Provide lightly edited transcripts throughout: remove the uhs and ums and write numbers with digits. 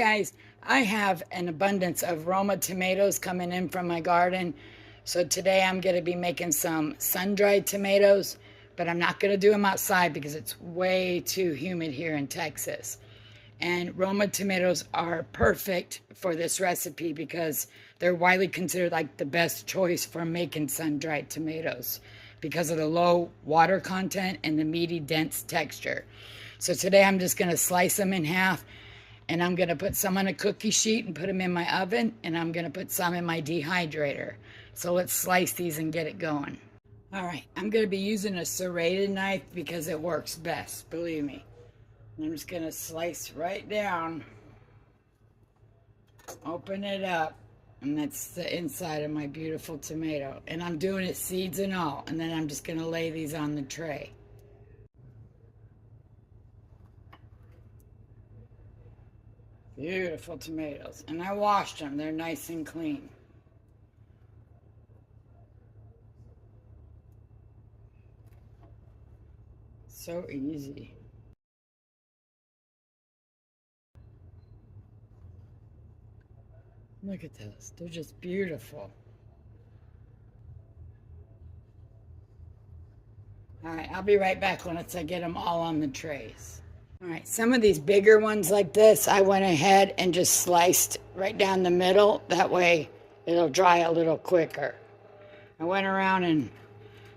guys, I have an abundance of Roma tomatoes coming in from my garden. So today I'm going to be making some sun-dried tomatoes, but I'm not going to do them outside because it's way too humid here in Texas. And Roma tomatoes are perfect for this recipe because they're widely considered like the best choice for making sun-dried tomatoes because of the low water content and the meaty, dense texture. So today I'm just going to slice them in half, and I'm going to put some on a cookie sheet and put them in my oven, and I'm going to put some in my dehydrator. So let's slice these and get it going. All right, I'm going to be using a serrated knife because it works best, believe me. I'm just going to slice right down, open it up, and that's the inside of my beautiful tomato. And I'm doing it seeds and all, and then I'm just going to lay these on the tray. Beautiful tomatoes. And I washed them. They're nice and clean. So easy. Look at those. They're just beautiful. All right, I'll be right back once I get them all on the trays. All right, some of these bigger ones like this, I went ahead and just sliced right down the middle. That way it'll dry a little quicker. I went around and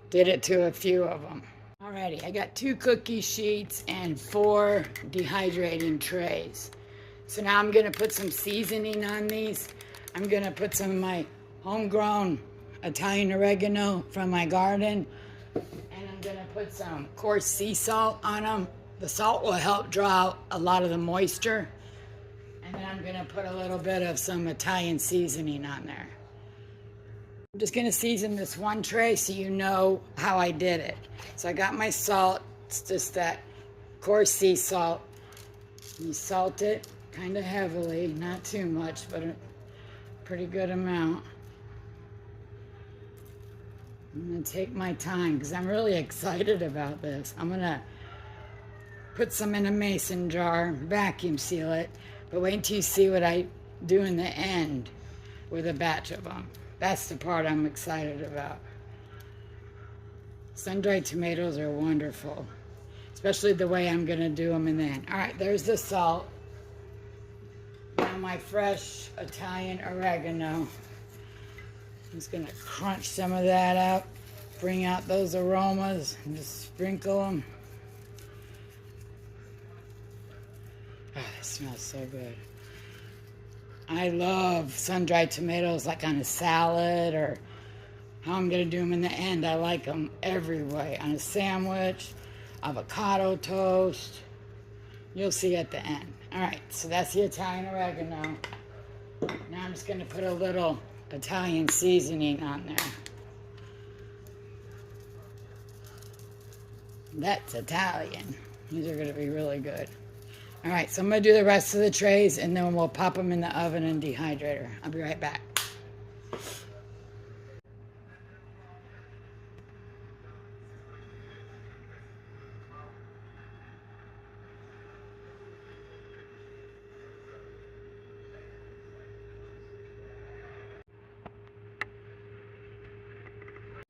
did it to a few of them. Alrighty, I got 2 cookie sheets and 4 dehydrating trays. So now I'm gonna put some seasoning on these. I'm gonna put some of my homegrown Italian oregano from my garden, and I'm gonna put some coarse sea salt on them. The salt will help draw out a lot of the moisture. And then I'm gonna put a little bit of some Italian seasoning on there. I'm just gonna season this one tray so you know how I did it. So I got my salt, it's just that coarse sea salt. You salt it kind of heavily, not too much, but a pretty good amount. I'm gonna take my time because I'm really excited about this. I'm gonna put some in a mason jar, vacuum seal it, but wait until you see what I do in the end with a batch of them. That's the part I'm excited about. Sun-dried tomatoes are wonderful, especially the way I'm gonna do them in the end. All right, there's the salt. Now my fresh Italian oregano. I'm just gonna crunch some of that up, bring out those aromas, and just sprinkle them. Oh, that smells so good. I love sun-dried tomatoes like on a salad, or how I'm going to do them in the end. I like them every way. On a sandwich, avocado toast. You'll see at the end. All right, so that's the Italian oregano. Now I'm just going to put a little Italian seasoning on there. That's Italian. These are going to be really good. All right, so I'm going to do the rest of the trays, and then we'll pop them in the oven and dehydrator. I'll be right back.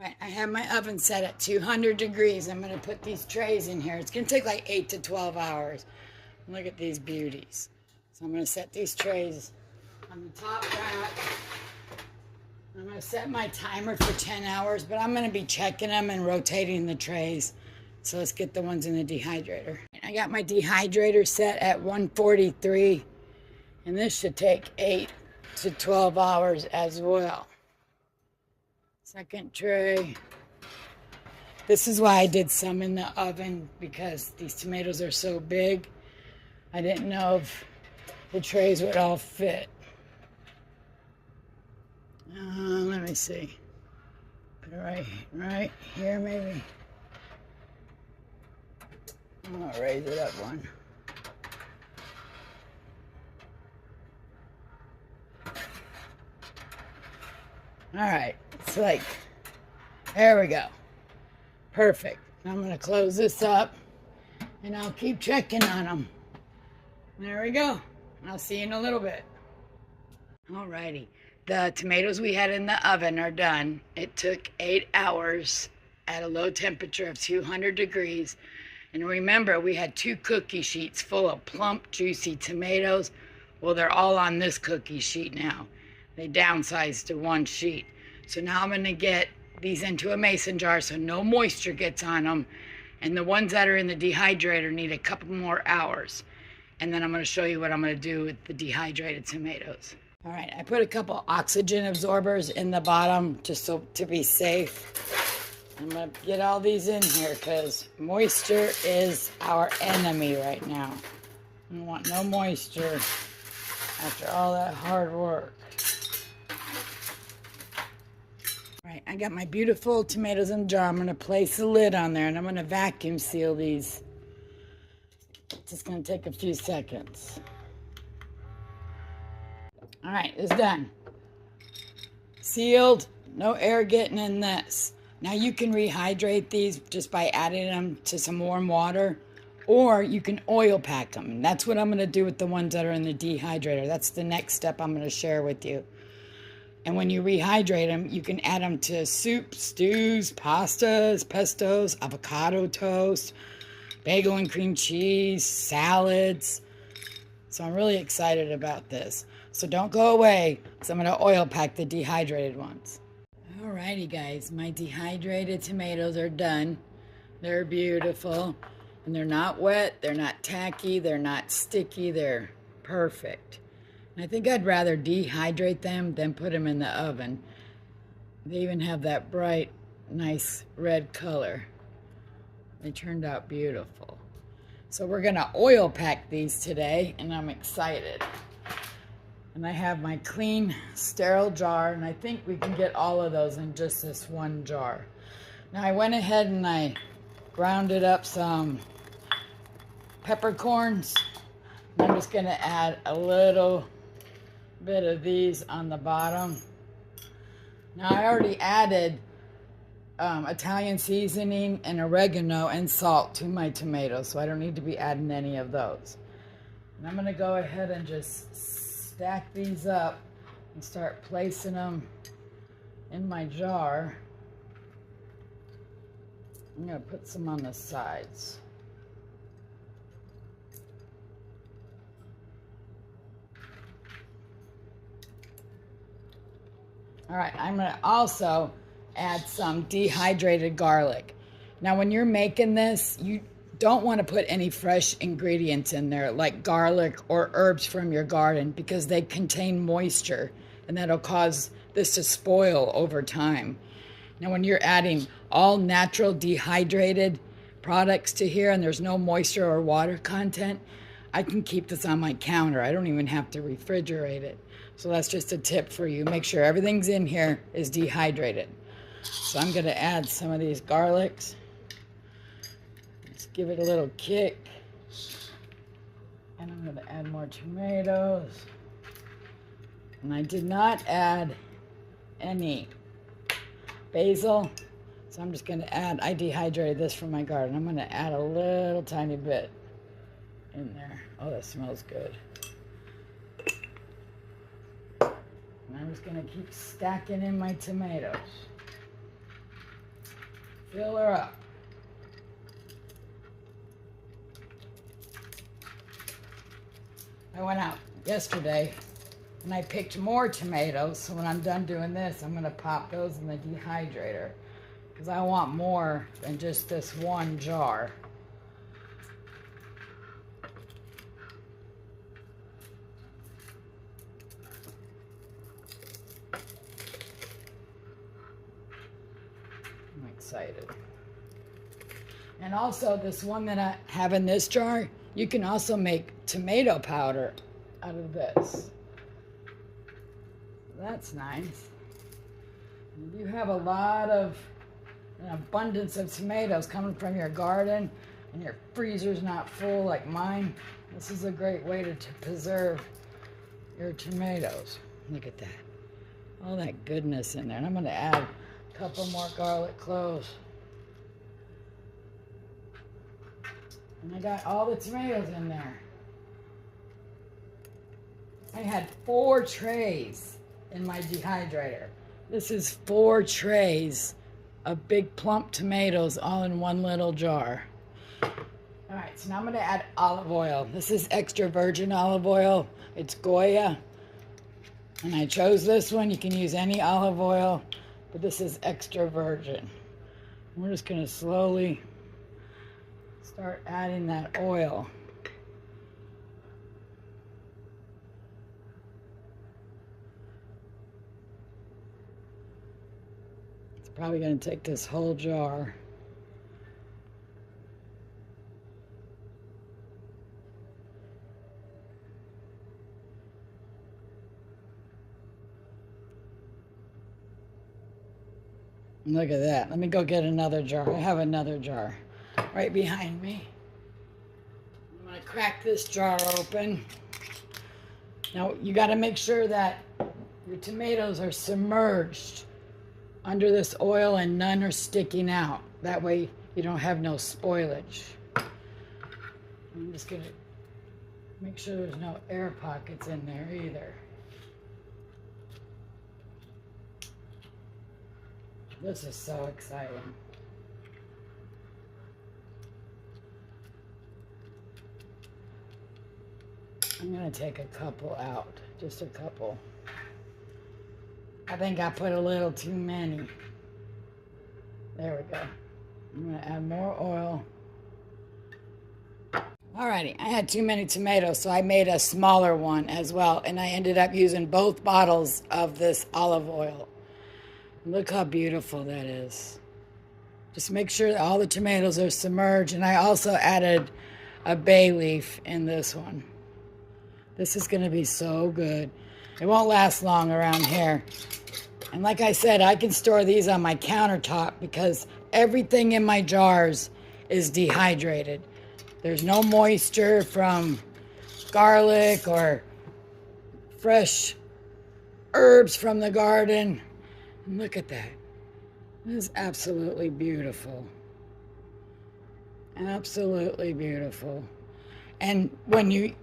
All right, I have my oven set at 200 degrees. I'm going to put these trays in here. It's going to take like 8 to 12 hours. Look at these beauties. So I'm going to set these trays on the top rack. I'm going to set my timer for 10 hours, but I'm going to be checking them and rotating the trays. So let's get the ones in the dehydrator. I got my dehydrator set at 143, and this should take 8 to 12 hours as well. Second tray. This is why I did some in the oven, because these tomatoes are so big. I didn't know if the trays would all fit. Let me see. Put it right here maybe. I'm gonna raise it up one. All right, it's like, there we go. Perfect. I'm gonna close this up and I'll keep checking on them. There we go. I'll see you in a little bit. Alrighty, the tomatoes we had in the oven are done. It took 8 hours at a low temperature of 200 degrees. And remember, we had 2 cookie sheets full of plump, juicy tomatoes. Well, they're all on this cookie sheet now. They downsized to 1 sheet. So now I'm going to get these into a mason jar so no moisture gets on them. And the ones that are in the dehydrator need a couple more hours. And then I'm going to show you what I'm going to do with the dehydrated tomatoes. All right, I put a couple oxygen absorbers in the bottom just so to be safe. I'm going to get all these in here because moisture is our enemy right now. I want no moisture after all that hard work. All right, I got my beautiful tomatoes in a jar. I'm going to place the lid on there and I'm going to vacuum seal these. It's just going to take a few seconds. All right, it's done. Sealed, no air getting in this. Now you can rehydrate these just by adding them to some warm water, or you can oil pack them. And that's what I'm going to do with the ones that are in the dehydrator. That's the next step I'm going to share with you. And when you rehydrate them, you can add them to soups, stews, pastas, pestos, avocado toast, bagel and cream cheese, salads. So I'm really excited about this. So don't go away, because I'm going to oil pack the dehydrated ones. Alrighty guys, my dehydrated tomatoes are done. They're beautiful. And they're not wet, they're not tacky, they're not sticky, they're perfect. And I think I'd rather dehydrate them than put them in the oven. They even have that bright, nice red color. They turned out beautiful. So we're going to oil pack these today, and I'm excited. And I have my clean, sterile jar, and I think we can get all of those in just this one jar. Now I went ahead and I grounded up some peppercorns. I'm just going to add a little bit of these on the bottom. Now I already added Italian seasoning and oregano and salt to my tomatoes, so I don't need to be adding any of those. And I'm going to go ahead and just stack these up and start placing them in my jar. I'm going to put some on the sides. All right, I'm going to also add some dehydrated garlic. Now, when you're making this, you don't want to put any fresh ingredients in there like garlic or herbs from your garden because they contain moisture and that'll cause this to spoil over time. Now, when you're adding all natural dehydrated products to here and there's no moisture or water content, I can keep this on my counter. I don't even have to refrigerate it. So that's just a tip for you. Make sure everything's in here is dehydrated. So I'm going to add some of these garlics. Let's give it a little kick. And I'm going to add more tomatoes. And I did not add any basil. So I'm just going to add, I dehydrated this from my garden. I'm going to add a little tiny bit in there. Oh, that smells good. And I'm just going to keep stacking in my tomatoes. Fill her up. I went out yesterday and I picked more tomatoes, so when I'm done doing this, I'm going to pop those in the dehydrator because I want more than just this one jar. I'm excited. And also this one that I have in this jar, you can also make tomato powder out of this. That's nice. If you have a lot of an abundance of tomatoes coming from your garden and your freezer's not full like mine, this is a great way to preserve your tomatoes. Look at that. All that goodness in there. And I'm going to add a couple more garlic cloves. And I got all the tomatoes in there. I had 4 trays in my dehydrator. This is 4 trays of big plump tomatoes all in one little jar. All right, so now I'm gonna add olive oil. This is extra virgin olive oil. It's Goya. And I chose this one. You can use any olive oil, but this is extra virgin. We're just gonna slowly start adding that oil. It's probably gonna take this whole jar. Look at that. Let me go get another jar. I have another jar right behind me. I'm going to crack this jar open. Now, you got to make sure that your tomatoes are submerged under this oil and none are sticking out. That way you don't have no spoilage. I'm just going to make sure there's no air pockets in there either. This is so exciting. I'm gonna take a couple out, just a couple. I think I put a little too many. There we go. I'm gonna add more oil. Alrighty, I had too many tomatoes, so I made a smaller one as well, and I ended up using both bottles of this olive oil. Look how beautiful that is. Just make sure that all the tomatoes are submerged. And I also added a bay leaf in this one. This is gonna be so good. It won't last long around here. And like I said, I can store these on my countertop because everything in my jars is dehydrated. There's no moisture from garlic or fresh herbs from the garden. Look at that. This is absolutely beautiful. Absolutely beautiful. And when you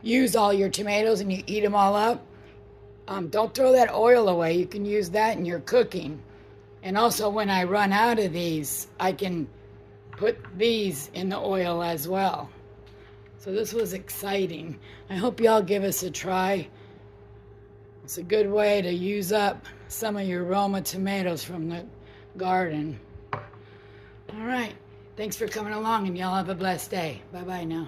use all your tomatoes and you eat them all up, don't throw that oil away. You can use that in your cooking. And also when I run out of these, I can put these in the oil as well. So this was exciting. I hope y'all give us a try. It's a good way to use up some of your Roma tomatoes from the garden. All right. Thanks for coming along, and y'all have a blessed day. Bye-bye now.